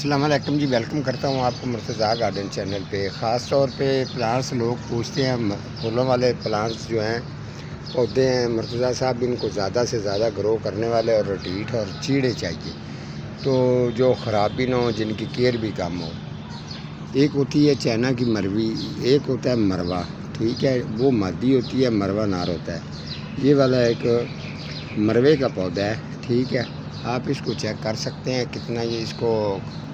السلام علیکم جی، ویلکم کرتا ہوں آپ کو مرتضیٰ گارڈن چینل پہ۔ خاص طور پہ پلانٹس لوگ پوچھتے ہیں، پھولوں والے پلانٹس جو ہیں پودے ہیں مرتضیٰ صاحب، ان کو زیادہ سے زیادہ گرو کرنے والے اور ریڈیٹ اور چیڑے چاہیے، تو جو خراب بھی نہ ہو، جن کی کیئر بھی کم ہو۔ ایک ہوتی ہے چائنا کی مروی، ایک ہوتا ہے مروا، ٹھیک ہے، وہ مادی ہوتی ہے، مروا نار ہوتا ہے۔ یہ والا ایک مروے کا پودا ہے، ٹھیک ہے، آپ اس کو چیک کر سکتے ہیں کتنا یہ اس کو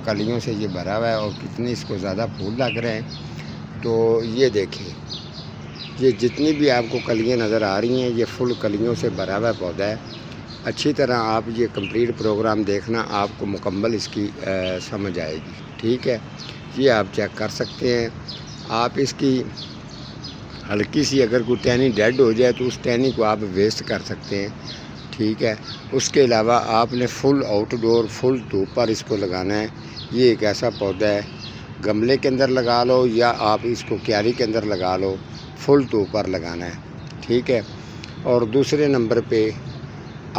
کلیوں سے یہ بھرا ہوا ہے اور کتنے اس کو زیادہ پھول لگ رہے ہیں۔ تو یہ دیکھیں، یہ جتنی بھی آپ کو کلیاں نظر آ رہی ہیں، یہ فل کلیوں سے بھرا ہوا پودا ہے۔ اچھی طرح آپ یہ کمپلیٹ پروگرام دیکھنا، آپ کو مکمل اس کی سمجھ آئے گی، ٹھیک ہے۔ یہ آپ چیک کر سکتے ہیں۔ آپ اس کی ہلکی سی اگر کوئی ٹہنی ڈیڈ ہو جائے تو اس ٹہنی کو آپ ویسٹ کر سکتے ہیں، ٹھیک ہے۔ اس کے علاوہ آپ نے فل آؤٹ ڈور، فل دھوپ پر اس کو لگانا ہے۔ یہ ایک ایسا پودا ہے، گملے کے اندر لگا لو یا آپ اس کو کیاری کے اندر لگا لو، فل دھوپ پر لگانا ہے، ٹھیک ہے۔ اور دوسرے نمبر پہ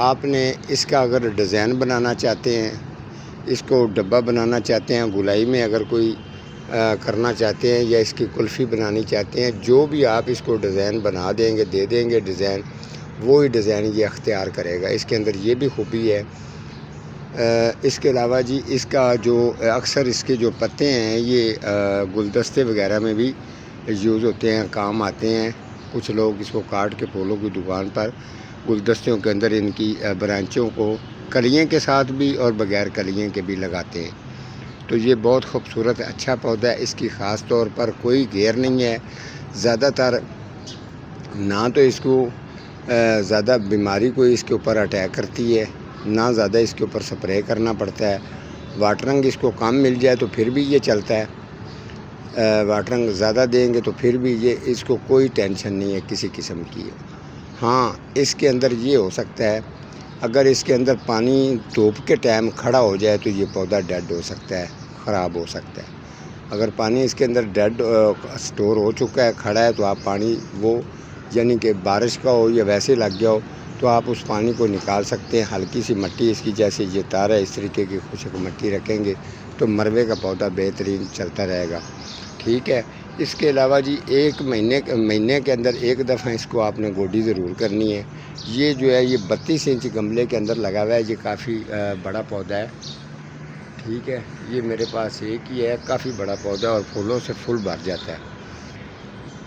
آپ نے اس کا اگر ڈیزائن بنانا چاہتے ہیں، اس کو ڈبہ بنانا چاہتے ہیں، گلائی میں اگر کوئی کرنا چاہتے ہیں یا اس کی کلفی بنانی چاہتے ہیں، جو بھی آپ اس کو ڈیزائن بنا دیں گے، دے دیں گے ڈیزائن، وہی ڈیزائن یہ اختیار کرے گا۔ اس کے اندر یہ بھی خوبی ہے۔ اس کے علاوہ جی، اس کا جو اکثر اس کے جو پتے ہیں یہ گلدستے وغیرہ میں بھی یوز ہوتے ہیں، کام آتے ہیں۔ کچھ لوگ اس کو کاٹ کے پھولوں کی دکان پر گلدستوں کے اندر ان کی برانچوں کو کلیوں کے ساتھ بھی اور بغیر کلیوں کے بھی لگاتے ہیں۔ تو یہ بہت خوبصورت اچھا پودا ہے۔ اس کی خاص طور پر کوئی گیئر نہیں ہے، زیادہ تر نہ تو اس کو زیادہ بیماری کوئی اس کے اوپر اٹیک کرتی ہے، نہ زیادہ اس کے اوپر سپرے کرنا پڑتا ہے۔ واٹرنگ اس کو کم مل جائے تو پھر بھی یہ چلتا ہے، واٹرنگ زیادہ دیں گے تو پھر بھی یہ اس کو کوئی ٹینشن نہیں ہے کسی قسم کی۔ ہاں، اس کے اندر یہ ہو سکتا ہے، اگر اس کے اندر پانی دھوپ کے ٹائم کھڑا ہو جائے تو یہ پودا ڈیڈ ہو سکتا ہے، خراب ہو سکتا ہے۔ اگر پانی اس کے اندر ڈیڈ سٹور ہو چکا ہے، کھڑا ہے، تو آپ پانی وہ یعنی کہ بارش کا ہو یا ویسے لگ گیا ہو تو آپ اس پانی کو نکال سکتے ہیں۔ ہلکی سی مٹی اس کی، جیسے یہ تار ہے، اس طریقے کی خشک مٹی رکھیں گے تو مروے کا پودا بہترین چلتا رہے گا، ٹھیک ہے۔ اس کے علاوہ جی، ایک مہینے کے اندر ایک دفعہ اس کو آپ نے گوڈی ضرور کرنی ہے۔ یہ جو ہے یہ 32 انچ گملے کے اندر لگا ہوا ہے، یہ کافی بڑا پودا ہے، ٹھیک ہے۔ یہ میرے پاس ایک ہی ہے، کافی بڑا پودا اور پھولوں سے فل بھر جاتا ہے۔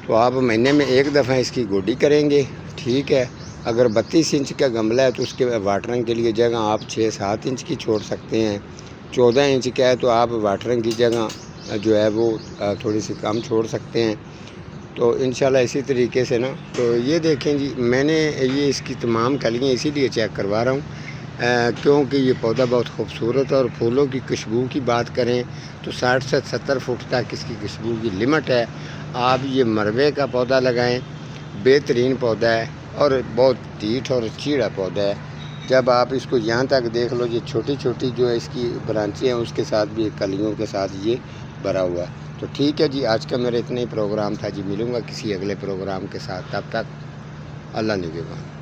تو آپ مہینے میں ایک دفعہ اس کی گوڈی کریں گے، ٹھیک ہے۔ اگر 32 انچ کا گملہ ہے تو اس کے واٹرنگ کے لیے جگہ آپ 6-7 انچ کی چھوڑ سکتے ہیں۔ 14 انچ کا ہے تو آپ واٹرنگ کی جگہ جو ہے وہ تھوڑی سی کم چھوڑ سکتے ہیں۔ تو انشاءاللہ اسی طریقے سے نا، تو یہ دیکھیں جی، میں نے یہ اس کی تمام کلیاں اسی لیے چیک کروا رہا ہوں کیونکہ یہ پودا بہت خوبصورت ہے۔ اور پھولوں کی خوشبو کی بات کریں تو 60 سے 70 فٹ تک اس کی خوشبو کی لمٹ ہے۔ آپ یہ مروے کا پودا لگائیں، بہترین پودا ہے اور بہت ٹھیٹ اور چیڑا پودا ہے۔ جب آپ اس کو یہاں تک دیکھ لو، یہ چھوٹی چھوٹی جو ہے اس کی برانچیں ہیں، اس کے ساتھ بھی کلیوں کے ساتھ یہ بھرا ہوا ہے۔ تو ٹھیک ہے جی، آج کا میرا اتنا ہی پروگرام تھا جی، ملوں گا کسی اگلے پروگرام کے ساتھ، تب تک اللہ نگہبان۔